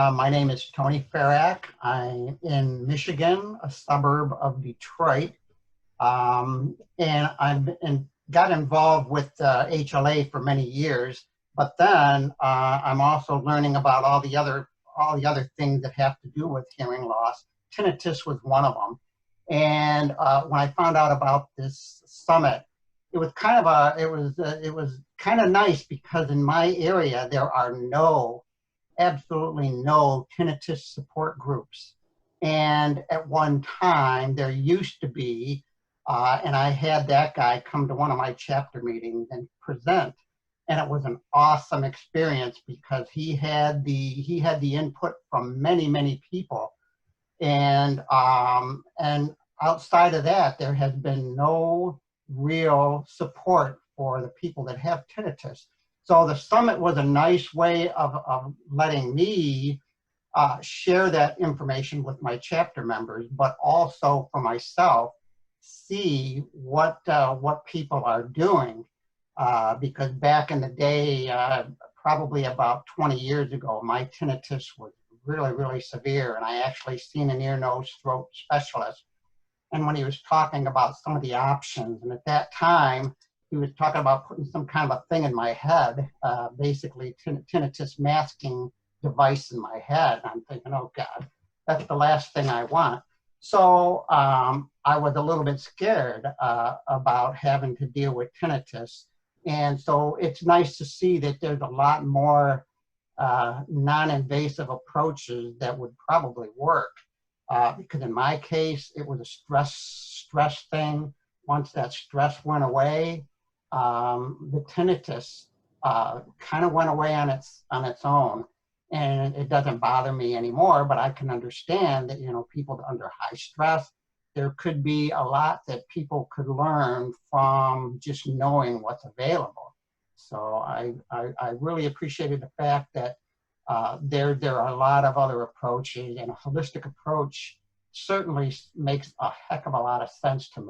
My name is Tony Farrak. I'm in Michigan, a suburb of Detroit. And got involved with HLA for many years, but then I'm also learning about all the other things that have to do with hearing loss. Tinnitus was one of them. And when I found out about this summit, it was kind of nice because in my area there are absolutely no tinnitus support groups. And at one time, there used to be, and I had that guy come to one of my chapter meetings and present. And it was an awesome experience because he had the input from many people. And outside of that, there has been no real support for the people that have tinnitus. So the summit was a nice way of letting me share that information with my chapter members, but also for myself, see what people are doing. Because back in the day, probably about 20 years ago, my tinnitus was really severe, and I actually seen an ear, nose, throat specialist. And when he was talking about some of the options, and at that time, he was talking about putting some kind of a thing in my head, basically tinnitus masking device in my head. And I'm thinking, oh God, that's the last thing I want. So I was a little bit scared about having to deal with tinnitus. And so it's nice to see that there's a lot more non-invasive approaches that would probably work. Because in my case, it was a stress thing. Once that stress went away, the tinnitus kind of went away on its own, and it doesn't bother me anymore. But I can understand that, you know, people under high stress, there could be a lot that people could learn from just knowing what's available. So I really appreciated the fact that there are a lot of other approaches, and a holistic approach certainly makes a heck of a lot of sense to me.